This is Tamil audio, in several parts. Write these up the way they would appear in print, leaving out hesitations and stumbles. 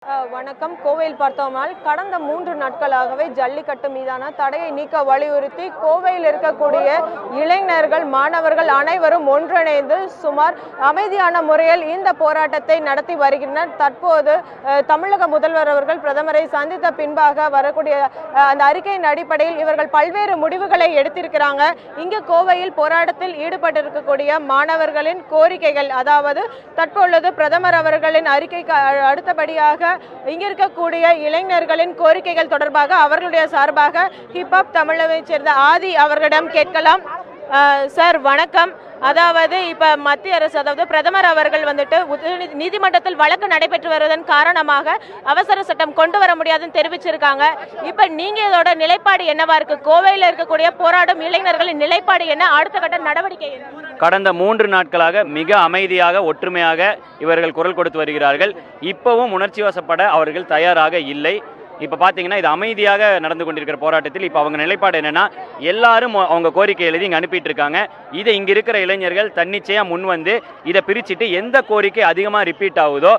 வணக்கம். கோவையில் பார்த்தோம்னால் கடந்த 3 நாட்களாகவே ஜல்லிக்கட்டு மீதான தடையை நீக்க வலியுறுத்தி கோவையில் இருக்கக்கூடிய இளைஞர்கள், மாணவர்கள் அனைவரும் ஒன்றிணைந்து சுமார் அமைதியான முறையில் இந்த போராட்டத்தை நடத்தி வருகின்றனர். தற்போது தமிழக முதல்வர் அவர்கள் பிரதமரை சந்தித்த பின்பாக வரக்கூடிய அந்த அறிக்கையின் அடிப்படையில் இவர்கள் பல்வேறு முடிவுகளை எடுத்திருக்கிறாங்க. இங்கு கோவையில் போராட்டத்தில் ஈடுபட்டிருக்கக்கூடிய மாணவர்களின் கோரிக்கைகள், அதாவது தற்பொழுது பிரதமர் அவர்களின் அறிக்கைக்கு அடுத்தபடியாக இங்க இருக்கக்கூடிய இளைஞர்களின் கோரிக்கைகள் தொடர்பாக அவர்களுடைய சார்பாக ஹிப்ஹாப் தமிழகத்தைச் சேர்ந்த ஆதி அவர்களிடம் கேட்கலாம். சார் வணக்கம். அதாவது இப்ப மத்திய அரசு, அதாவது பிரதமர் அவர்கள் நீதிமன்றத்தில் வழக்கு நடைபெற்று வருவதன் காரணமாக அவசர சட்டம் கொண்டு வர முடியாதுன்னு தெரிவிச்சிருக்காங்க. இப்ப நீங்க இதோட நிலைப்பாடு என்னவா இருக்கு? கோவையில் இருக்கக்கூடிய போராடும் இளைஞர்களின் நிலைப்பாடு என்ன? அடுத்த கட்ட நடவடிக்கை என்ன? கடந்த 3 நாட்களாக மிக அமைதியாக, ஒற்றுமையாக இவர்கள் குரல் கொடுத்து வருகிறார்கள். இப்பவும் உணர்ச்சி வசப்பட அவர்கள் தயாராக இல்லை. இப்போ பார்த்தீங்கன்னா இது அமைதியாக நடந்து கொண்டிருக்கிற போராட்டத்தில் இப்போ அவங்க நிலைப்பாடு என்னென்னா, எல்லாரும் அவங்க கோரிக்கை எழுதி இங்கே அனுப்பிட்டு இருக்காங்க. இதை இங்கே இருக்கிற இளைஞர்கள் தன்னிச்சையாக முன் வந்து இதை பிரிச்சுட்டு எந்த கோரிக்கை அதிகமாக ரிப்பீட் ஆகுதோ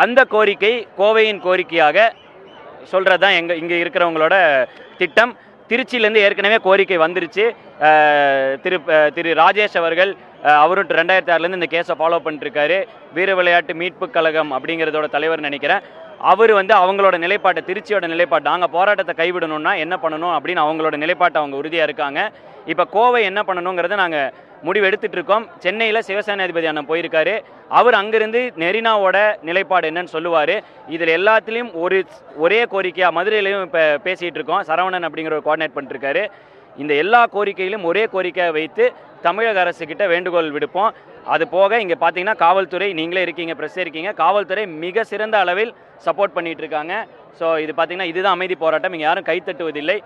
அந்த கோரிக்கை கோவையின் கோரிக்கையாக சொல்கிறது தான் இங்கே இருக்கிறவங்களோட திட்டம். திருச்சியிலேருந்து ஏற்கனவே கோரிக்கை வந்துருச்சு. திரு ராஜேஷ் அவர்கள் அவரும் 2006லேருந்து இந்த கேஸை ஃபாலோ பண்ணிட்டுருக்காரு. வீர விளையாட்டு மீட்பு கழகம் அப்படிங்கிறதோட தலைவர் நினைக்கிறேன். அவர் அவங்களோட நிலைப்பாட்டை, திருச்சியோட நிலைப்பாட்டை, நாங்கள் போராட்டத்தை கைவிடணும்னா என்ன பண்ணணும் அப்படின்னு அவங்களோட நிலைப்பாட்டை அவங்க உறுதியாக இருக்காங்க. இப்போ கோவை என்ன பண்ணணுங்கிறத நாங்கள் முடிவு எடுத்துகிட்டு இருக்கோம். சென்னையில் சிவசேனாதிபதி அண்ணன் போயிருக்காரு. அவர் அங்கிருந்து மெரினாவோட நிலைப்பாடு என்னன்னு சொல்லுவார். இதில் எல்லாத்துலேயும் ஒரே கோரிக்கையாக மதுரையிலையும் இப்போ பேசிகிட்டு இருக்கோம். சரவணன் அப்படிங்கிற ஒரு கோஆர்டினேட் பண்ணிருக்காரு. இந்த எல்லா கோரிக்கையிலும் ஒரே கோரிக்கையை வைத்து தமிழக அரசுக்கிட்ட வேண்டுகோள் விடுப்போம். அது போக இங்கே பார்த்தீங்கன்னா காவல்துறை, நீங்களே இருக்கீங்க, ப்ரெஸ்ஸே இருக்கீங்க, காவல்துறை மிக சிறந்த அளவில் சப்போர்ட் பண்ணிகிட்டு இருக்காங்க. ஸோ இது பார்த்தீங்கன்னா இதுதான் அமைதி போராட்டம். இங்கே யாரும் கைத்தட்டுவதில்லை.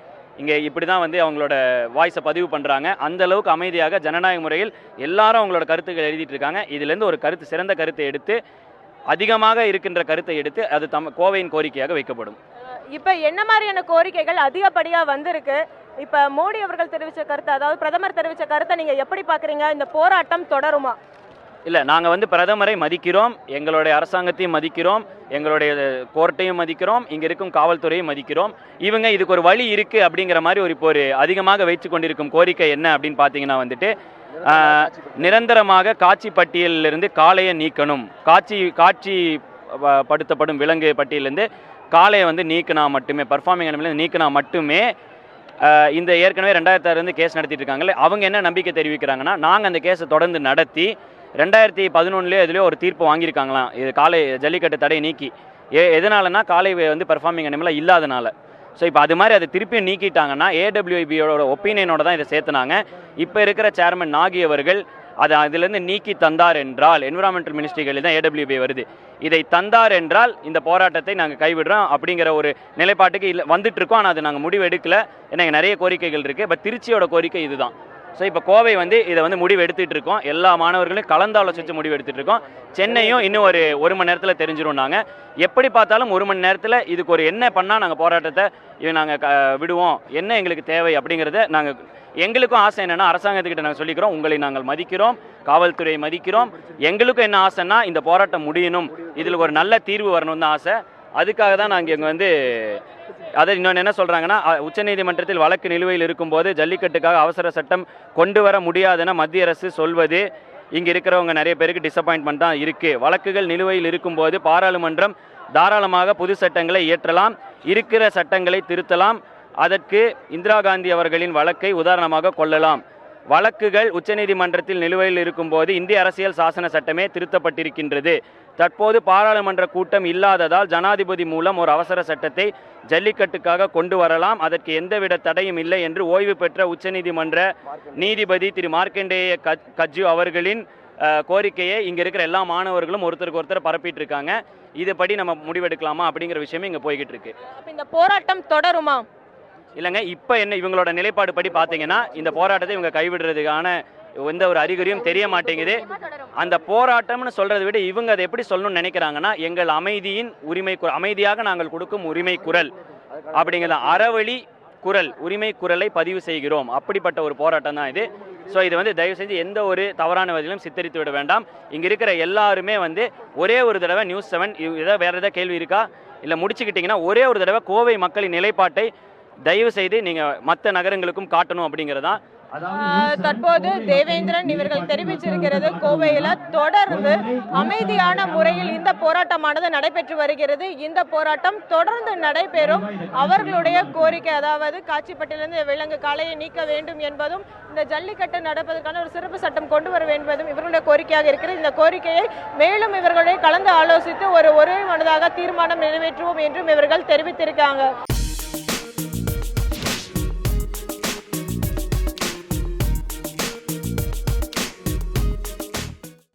இங்கே இப்படி தான் அவங்களோட வாய்ஸை பதிவு பண்ணுறாங்க. அந்த அளவுக்கு அமைதியாக ஜனநாயக முறையில் எல்லாரும் அவங்களோட கருத்துக்கள் எழுதிட்டு இருக்காங்க. இதுலேருந்து ஒரு சிறந்த கருத்தை எடுத்து, அதிகமாக இருக்கின்ற கருத்தை எடுத்து அது கோவையின் கோரிக்கையாக வைக்கப்படும். இப்போ என்ன மாதிரியான கோரிக்கைகள் அதிகப்படியாக வந்திருக்கு? இப்போ மோடி அவர்கள் தெரிவித்த கருத்து, அதாவது பிரதமர் தெரிவித்த கருத்தை நீங்கள் எப்படி பார்க்குறீங்க? இந்த போராட்டம் தொடருமா? இல்லை, நாங்கள் பிரதமரை மதிக்கிறோம், எங்களுடைய அரசாங்கத்தையும் மதிக்கிறோம், எங்களுடைய கோர்ட்டையும் மதிக்கிறோம், இங்கே இருக்கும் காவல்துறையும் மதிக்கிறோம். இவங்க இதுக்கு ஒரு வழி இருக்குது அப்படிங்கிற மாதிரி இப்போ அதிகமாக வைத்து கொண்டிருக்கும் கோரிக்கை என்ன அப்படின்னு பார்த்தீங்கன்னா நிரந்தரமாக காட்சி பட்டியலிருந்து காளையை நீக்கணும். காட்சி படுத்தப்படும் விலங்கு பட்டியலிருந்து காளையை நீக்கினா மட்டுமே, பர்ஃபார்மிங் அனிமலில் நீக்கினா மட்டுமே இந்த ஏற்கனவே 2006 கேஸ் நடத்திட்டு இருக்காங்களே, அவங்க என்ன நம்பிக்கை தெரிவிக்கிறாங்கன்னா, நாங்கள் அந்த கேஸை தொடர்ந்து நடத்தி 2011 இதுலேயே ஒரு தீர்ப்பு வாங்கியிருக்காங்களாம். இது காளை ஜல்லிக்கட்டு தடை நீக்கி எதனாலனா காளை பர்ஃபார்மிங் அனிமலாக இல்லாதனால. ஸோ இப்போ அது மாதிரி அதை திருப்பியும் நீக்கிட்டாங்கன்னா AWIBயோட ஒப்பீனியனோட தான் இதை சேர்த்துனாங்க. இப்போ இருக்கிற சேர்மன் நாகி அவர்கள் அதிலிருந்து நீக்கி தந்தார் என்றால், என்விரான்மெண்டல் மினிஸ்ட்ரிகளில் தான் AWIB வருது, இதை தந்தார் என்றால் இந்த போராட்டத்தை நாங்கள் கைவிடுறோம் அப்படிங்கிற ஒரு நிலைப்பாட்டுக்கு வந்துட்டு இருக்கோம். ஆனால் அது நாங்கள் முடிவு எடுக்கல. ஏன்னா நிறைய கோரிக்கைகள் இருக்குது. பட் திருச்சியோட கோரிக்கை இதுதான். ஸோ இப்போ கோவை இதை முடிவு எடுத்துகிட்டு இருக்கோம். எல்லா மாணவர்களையும் கலந்தாலோசித்து முடிவு எடுத்துகிட்டு இருக்கோம். சென்னையும் இன்னும் ஒரு மணி நேரத்தில் தெரிஞ்சிடும். நாங்கள் எப்படி பார்த்தாலும் 1 மணி நேரத்தில் இதுக்கு என்ன பண்ணால் நாங்கள் போராட்டத்தை நாங்கள் விடுவோம், என்ன எங்களுக்கு தேவை அப்படிங்கிறத எங்களுக்கும் ஆசை என்னென்னா, அரசாங்கத்துக்கிட்ட நாங்கள் சொல்லிக்கிறோம், உங்களை நாங்கள் மதிக்கிறோம், காவல்துறையை மதிக்கிறோம். எங்களுக்கும் என்ன ஆசைன்னா இந்த போராட்டம் முடியணும், இதில் ஒரு நல்ல தீர்வு வரணும்னு தான் ஆசை. அதுக்காக தான் நாங்கள் இங்கே அதை இன்னொன்று என்ன சொல்கிறாங்கன்னா, உச்சநீதிமன்றத்தில் வழக்கு நிலுவையில் இருக்கும்போது ஜல்லிக்கட்டுக்காக அவசர சட்டம் கொண்டு வர முடியாதுன்னு மத்திய அரசு சொல்வது இங்கே இருக்கிறவங்க நிறைய பேருக்கு டிசப்பாயின்மெண்ட் தான் இருக்குது. வழக்குகள் நிலுவையில் இருக்கும்போது பாராளுமன்றம் தாராளமாக புது சட்டங்களை இயற்றலாம், இருக்கிற சட்டங்களை திருத்தலாம். அதற்கு இந்திரா காந்தி அவர்களின் வழக்கை உதாரணமாக கொள்ளலாம். வழக்குகள் உச்சநீதிமன்றத்தில் நிலுவையில் இருக்கும்போது இந்திய அரசியல் சாசன சட்டமே திருத்தப்பட்டிருக்கின்றது. தற்போது பாராளுமன்ற கூட்டம் இல்லாததால் ஜனாதிபதி மூலம் ஒரு அவசர சட்டத்தை ஜல்லிக்கட்டுக்காக கொண்டு வரலாம், அதற்கு எந்தவித தடையும் இல்லை என்று ஓய்வு பெற்ற உச்சநீதிமன்ற நீதிபதி திரு மார்க்கண்டேய கட்ஜு அவர்களின் கோரிக்கையை இங்கே இருக்கிற எல்லா மாணவர்களும் ஒருத்தருக்கு ஒருத்தர் பரப்பிட்டு இருக்காங்க. இதுபடி நம்ம முடிவெடுக்கலாமா அப்படிங்கிற விஷயமே இங்கே போய்கிட்டு இருக்கு. இந்த போராட்டம் தொடருமா? இல்லைங்க, இப்போ இவங்களோட நிலைப்பாடு படி பார்த்தீங்கன்னா இந்த போராட்டத்தை இவங்க கைவிடுறதுக்கான எந்த ஒரு அறிகுறியும் தெரிய மாட்டேங்குது. அந்த போராட்டம்னு சொல்றதை விட இவங்க அதை எப்படி சொல்லணும்னு நினைக்கிறாங்கன்னா, எங்கள் அமைதியின் அமைதியாக நாங்கள் கொடுக்கும் உரிமை குரல் அப்படிங்கிற அறவழி குரல், உரிமை குரலை பதிவு செய்கிறோம். அப்படிப்பட்ட ஒரு போராட்டம் தான் இது. ஸோ இது தயவு செஞ்சு எந்த ஒரு தவறான வகையிலும் சித்தரித்து விட வேண்டாம். இங்கே இருக்கிற எல்லாருமே ஒரே ஒரு தடவை News 7 வேறு ஏதாவது கேள்வி இருக்கா? இல்லை முடிச்சுக்கிட்டிங்கன்னா ஒரே ஒரு தடவை கோவை மக்களின் நிலைப்பாட்டை தயவு செய்து நீங்கள் மற்ற நகரங்களுக்கும் காட்டணும் அப்படிங்கிறதான். தற்போது தேவேந்திரன் இவர்கள் தெரிவிச்சிருக்கிறது, கோவையில தொடர்ந்து அமைதியான முறையில் இந்த போராட்டமானது நடைபெற்று வருகிறது. இந்த போராட்டம் தொடர்ந்து நடைபெறும். அவர்களுடைய கோரிக்கை, அதாவது காட்சிப்பட்டிலிருந்து விலங்கு காளையை நீக்க வேண்டும் என்பதும், இந்த ஜல்லிக்கட்டு நடப்பதற்கான ஒரு சிறப்பு சட்டம் கொண்டு வர வேண்டும் என்பதும் இவர்களுடைய கோரிக்கையாக இருக்கிறது. இந்த கோரிக்கையை மேலும் இவர்களுடைய கலந்து ஆலோசித்து ஒரே மனதாக தீர்மானம் நிறைவேற்றுவோம் என்றும் இவர்கள் தெரிவித்திருக்காங்க.